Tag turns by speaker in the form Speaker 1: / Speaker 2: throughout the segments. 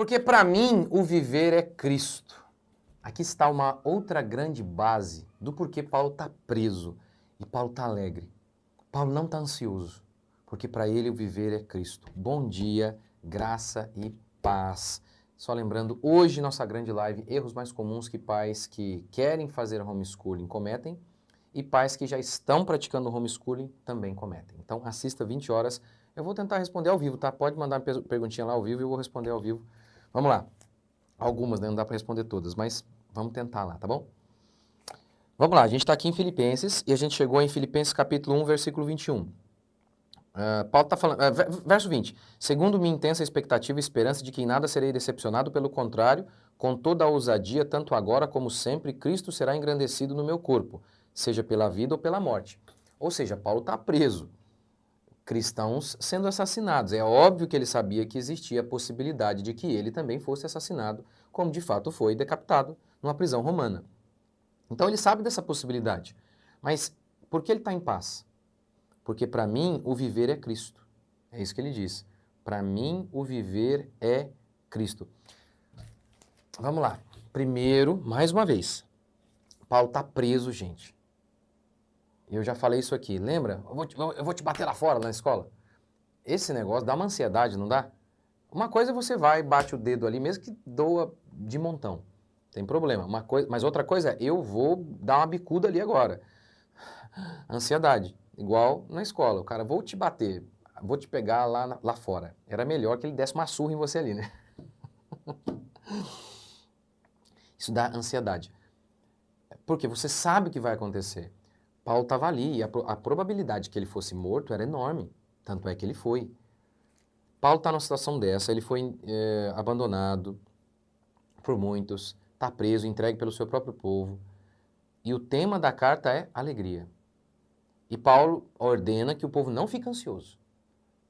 Speaker 1: Porque para mim o viver é Cristo. Aqui está uma outra grande base do porquê Paulo está preso e Paulo está alegre. Paulo não está ansioso, porque para ele o viver é Cristo. Bom dia, graça e paz. Só lembrando, hoje nossa grande live, erros mais comuns que pais que querem fazer homeschooling cometem e pais que já estão praticando homeschooling também cometem. Então assista 20 horas, eu vou tentar responder ao vivo, tá? Pode mandar uma perguntinha lá ao vivo e eu vou responder ao vivo. Vamos lá. Algumas, né? Não dá para responder todas, mas vamos tentar lá, tá bom? Vamos lá, a gente está aqui em Filipenses e a gente chegou em Filipenses capítulo 1, versículo 21. Paulo está falando, verso 20. Segundo minha intensa expectativa e esperança de que em nada serei decepcionado, pelo contrário, com toda a ousadia, tanto agora como sempre, Cristo será engrandecido no meu corpo, seja pela vida ou pela morte. Ou seja, Paulo está preso. Cristãos sendo assassinados. É óbvio que ele sabia que existia a possibilidade de que ele também fosse assassinado, como de fato foi decapitado numa prisão romana. Então ele sabe dessa possibilidade. Mas por que ele está em paz? Porque para mim o viver é Cristo. É isso que ele diz. Para mim o viver é Cristo. Vamos lá. Primeiro, mais uma vez, Paulo está preso, gente. Eu já falei isso aqui. Lembra? Eu vou te bater lá fora, na escola. Esse negócio dá uma ansiedade, não dá? Uma coisa é você vai e bate o dedo ali, mesmo que doa de montão. Tem problema. Mas outra coisa é, eu vou dar uma bicuda ali agora. Ansiedade. Igual na escola. O cara, vou te bater, vou te pegar lá fora. Era melhor que ele desse uma surra em você ali, né? Isso dá ansiedade. Porque você sabe o que vai acontecer. Paulo estava ali e a probabilidade que ele fosse morto era enorme. Tanto é que ele foi. Paulo está numa situação dessa, ele foi abandonado por muitos, está preso, entregue pelo seu próprio povo. E o tema da carta é alegria. E Paulo ordena que o povo não fique ansioso,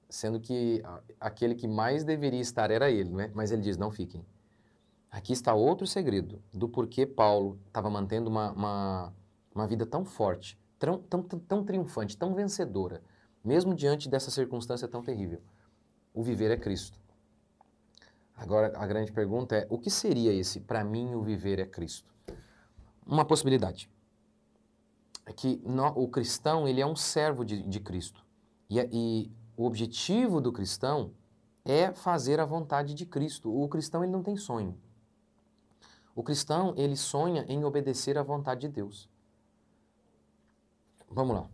Speaker 1: sendo que aquele que mais deveria estar era ele, né? Mas ele diz, não fiquem. Aqui está outro segredo do porquê Paulo estava mantendo uma vida tão forte, tão triunfante, tão vencedora, mesmo diante dessa circunstância tão terrível. O viver é Cristo. Agora, a grande pergunta é, o que seria esse, para mim, o viver é Cristo? Uma possibilidade é que o cristão, ele é um servo de Cristo. E o objetivo do cristão é fazer a vontade de Cristo. O cristão, ele não tem sonho. O cristão, ele sonha em obedecer à vontade de Deus. Vamos lá.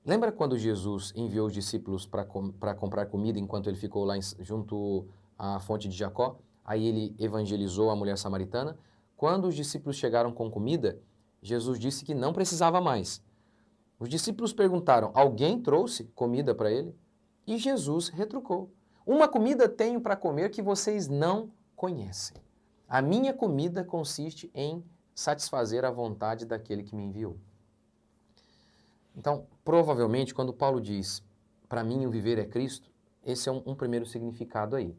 Speaker 1: Lembra quando Jesus enviou os discípulos para comprar comida enquanto ele ficou lá junto à fonte de Jacó? Aí ele evangelizou a mulher samaritana. Quando os discípulos chegaram com comida, Jesus disse que não precisava mais. Os discípulos perguntaram, alguém trouxe comida para ele? E Jesus retrucou. Uma comida tenho para comer que vocês não conhecem. A minha comida consiste em satisfazer a vontade daquele que me enviou. Então, provavelmente, quando Paulo diz, para mim o viver é Cristo, esse é um primeiro significado aí.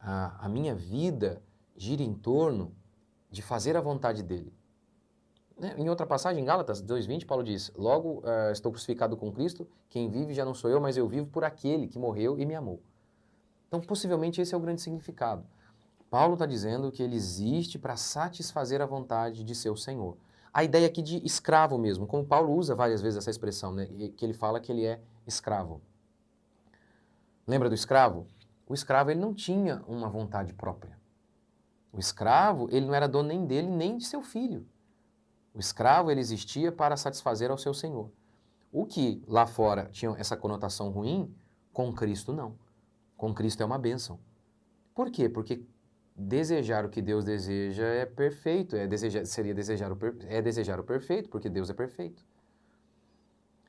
Speaker 1: A minha vida gira em torno de fazer a vontade dele. Em outra passagem, em Gálatas 2:20, Paulo diz, logo estou crucificado com Cristo, quem vive já não sou eu, mas eu vivo por aquele que morreu e me amou. Então, possivelmente, esse é o grande significado. Paulo está dizendo que ele existe para satisfazer a vontade de seu Senhor. A ideia aqui de escravo mesmo, como Paulo usa várias vezes essa expressão, né, que ele fala que ele é escravo. Lembra do escravo? O escravo ele não tinha uma vontade própria. O escravo ele não era dono nem dele, nem de seu filho. O escravo ele existia para satisfazer ao seu senhor. O que lá fora tinha essa conotação ruim, com Cristo não. Com Cristo é uma bênção. Por quê? Porque desejar o que Deus deseja é perfeito, desejar o perfeito, porque Deus é perfeito.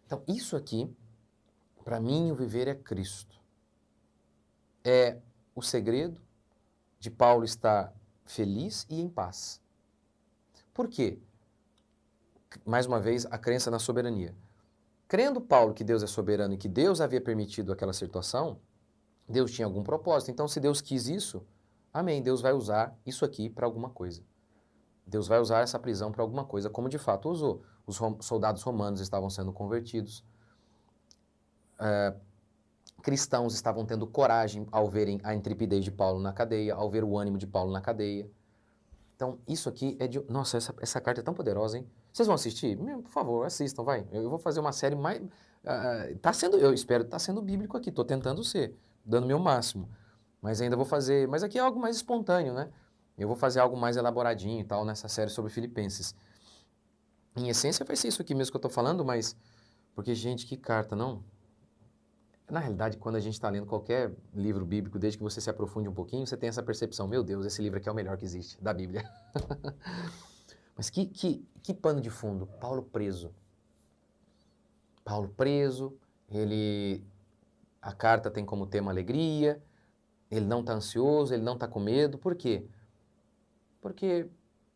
Speaker 1: Então, isso aqui, para mim, o viver é Cristo. É o segredo de Paulo estar feliz e em paz. Por quê? Mais uma vez, a crença na soberania. Crendo Paulo que Deus é soberano e que Deus havia permitido aquela situação, Deus tinha algum propósito. Então, se Deus quis isso, amém, Deus vai usar isso aqui para alguma coisa. Deus vai usar essa prisão para alguma coisa, como de fato usou. Os soldados romanos estavam sendo convertidos. cristãos estavam tendo coragem ao verem a intrepidez de Paulo na cadeia, ao ver o ânimo de Paulo na cadeia. Então, isso aqui é de... Nossa, essa carta é tão poderosa, hein? Vocês vão assistir? Por favor, assistam, vai. Eu vou fazer uma série mais... tá sendo, eu espero que tá sendo bíblico aqui, tô tentando ser, dando o meu máximo. Mas ainda vou fazer... Mas aqui é algo mais espontâneo, né? Eu vou fazer algo mais elaboradinho e tal nessa série sobre Filipenses. Em essência vai ser isso aqui mesmo que eu tô falando, mas... Porque, gente, que carta, não? Na realidade, quando a gente está lendo qualquer livro bíblico, desde que você se aprofunde um pouquinho, você tem essa percepção, meu Deus, esse livro aqui é o melhor que existe, da Bíblia. Mas que pano de fundo, Paulo preso. Paulo preso, a carta tem como tema alegria, ele não está ansioso, ele não está com medo, por quê? Porque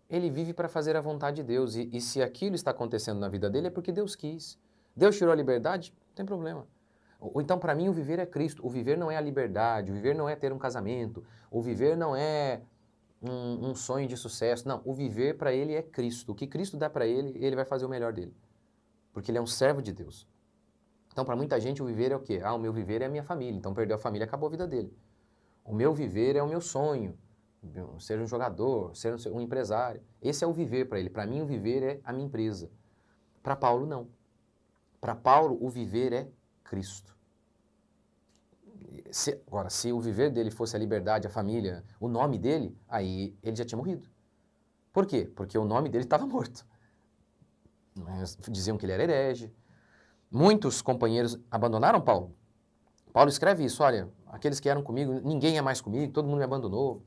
Speaker 1: ele vive para fazer a vontade de Deus, e se aquilo está acontecendo na vida dele é porque Deus quis. Deus tirou a liberdade? Não tem problema. Ou então, para mim, o viver é Cristo. O viver não é a liberdade, o viver não é ter um casamento, o viver não é um sonho de sucesso. Não, o viver para ele é Cristo. O que Cristo dá para ele, ele vai fazer o melhor dele. Porque ele é um servo de Deus. Então, para muita gente, o viver é o quê? O meu viver é a minha família. Então, perdeu a família, acabou a vida dele. O meu viver é o meu sonho. Ser um jogador, ser um empresário. Esse é o viver para ele. Para mim, o viver é a minha empresa. Para Paulo, não. Para Paulo, o viver é Cristo. Agora, se o viver dele fosse a liberdade, a família, o nome dele, aí ele já tinha morrido. Por quê? Porque o nome dele estava morto. Diziam que ele era herege. Muitos companheiros abandonaram Paulo. Paulo escreve isso, olha, aqueles que eram comigo, ninguém é mais comigo, todo mundo me abandonou.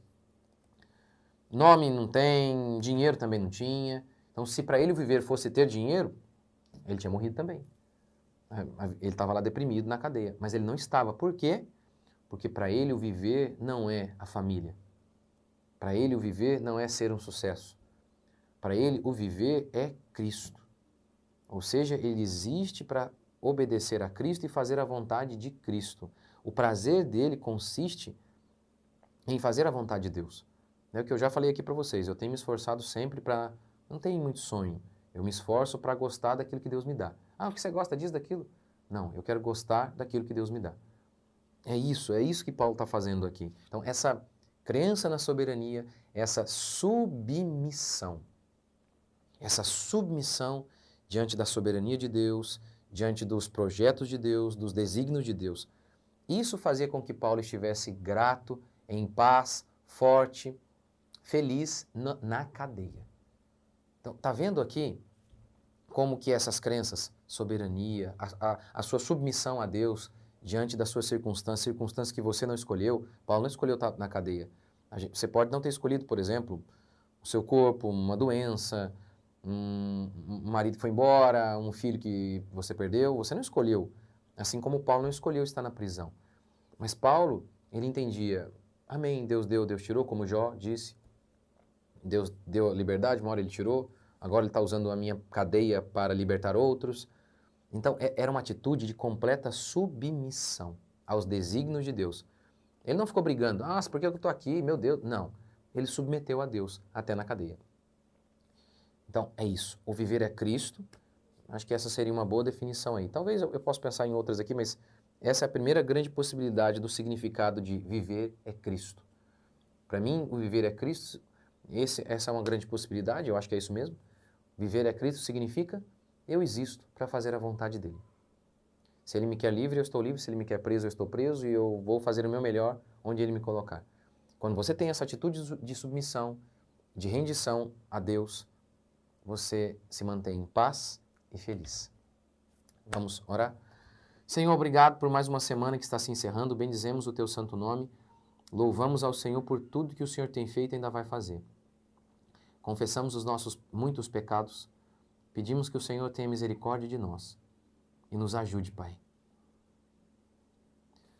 Speaker 1: Nome não tem, dinheiro também não tinha. Então, se para ele o viver fosse ter dinheiro, ele tinha morrido também. Ele estava lá deprimido na cadeia, mas ele não estava. Por quê? Porque para ele o viver não é a família. Para ele o viver não é ser um sucesso. Para ele o viver é Cristo. Ou seja, ele existe para obedecer a Cristo e fazer a vontade de Cristo. O prazer dele consiste em fazer a vontade de Deus. É o que eu já falei aqui para vocês. Eu tenho me esforçado sempre para... Não tenho muito sonho. Eu me esforço para gostar daquilo que Deus me dá. O que você gosta disso, daquilo? Não, eu quero gostar daquilo que Deus me dá. É isso que Paulo está fazendo aqui. Então, essa crença na soberania, essa submissão diante da soberania de Deus, diante dos projetos de Deus, dos desígnios de Deus, isso fazia com que Paulo estivesse grato, em paz, forte, feliz na cadeia. Então, está vendo aqui como que essas crenças, soberania, a sua submissão a Deus diante das suas circunstâncias que você não escolheu. Paulo não escolheu estar na cadeia. Você pode não ter escolhido, por exemplo, o seu corpo, uma doença, um marido que foi embora, um filho que você perdeu. Você não escolheu, assim como Paulo não escolheu estar na prisão. Mas Paulo, ele entendia, amém, Deus deu, Deus tirou, como Jó disse. Deus deu a liberdade, uma hora ele tirou, agora ele está usando a minha cadeia para libertar outros. Então, era uma atitude de completa submissão aos desígnios de Deus. Ele não ficou brigando, por que eu estou aqui, meu Deus? Não, ele submeteu a Deus até na cadeia. Então, é isso. O viver é Cristo. Acho que essa seria uma boa definição aí. Talvez eu possa pensar em outras aqui, mas essa é a primeira grande possibilidade do significado de viver é Cristo. Para mim, o viver é Cristo, essa é uma grande possibilidade, eu acho que é isso mesmo. Viver é Cristo significa eu existo para fazer a vontade dele. Se ele me quer livre, eu estou livre. Se ele me quer preso, eu estou preso. E eu vou fazer o meu melhor onde ele me colocar. Quando você tem essa atitude de submissão, de rendição a Deus, você se mantém em paz e feliz. Vamos orar? Senhor, obrigado por mais uma semana que está se encerrando. Bendizemos o teu santo nome. Louvamos ao Senhor por tudo que o Senhor tem feito e ainda vai fazer. Confessamos os nossos muitos pecados. Pedimos que o Senhor tenha misericórdia de nós e nos ajude, Pai.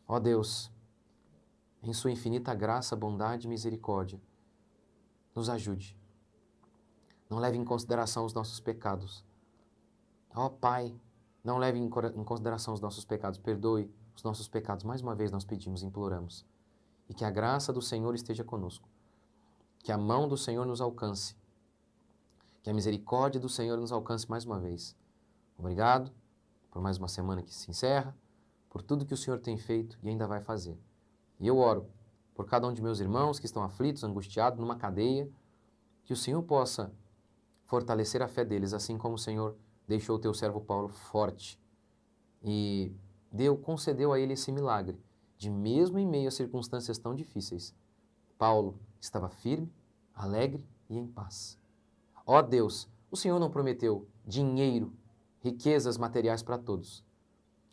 Speaker 1: Ó Deus, em sua infinita graça, bondade e misericórdia, nos ajude. Não leve em consideração os nossos pecados. Ó Pai, não leve em consideração os nossos pecados. Perdoe os nossos pecados. Mais uma vez nós pedimos e imploramos. E que a graça do Senhor esteja conosco. Que a mão do Senhor nos alcance. Que a misericórdia do Senhor nos alcance mais uma vez. Obrigado por mais uma semana que se encerra, por tudo que o Senhor tem feito e ainda vai fazer. E eu oro por cada um de meus irmãos que estão aflitos, angustiados, numa cadeia, que o Senhor possa fortalecer a fé deles, assim como o Senhor deixou o teu servo Paulo forte e concedeu a ele esse milagre, de mesmo em meio a circunstâncias tão difíceis, Paulo estava firme, alegre e em paz. Ó Deus, o Senhor não prometeu dinheiro, riquezas materiais para todos,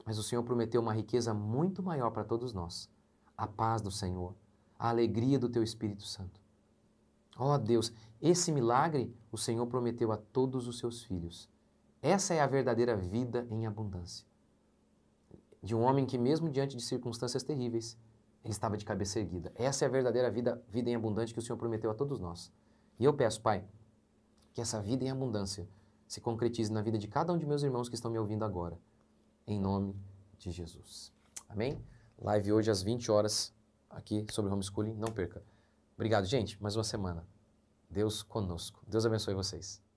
Speaker 1: mas o Senhor prometeu uma riqueza muito maior para todos nós, a paz do Senhor, a alegria do teu Espírito Santo. Ó Deus, esse milagre o Senhor prometeu a todos os seus filhos. Essa é a verdadeira vida em abundância. De um homem que, mesmo diante de circunstâncias terríveis, ele estava de cabeça erguida. Essa é a verdadeira vida em abundância que o Senhor prometeu a todos nós. E eu peço, Pai, que essa vida em abundância se concretize na vida de cada um de meus irmãos que estão me ouvindo agora. Em nome de Jesus. Amém? Live hoje às 20 horas aqui sobre homeschooling. Não perca. Obrigado, gente. Mais uma semana. Deus conosco. Deus abençoe vocês.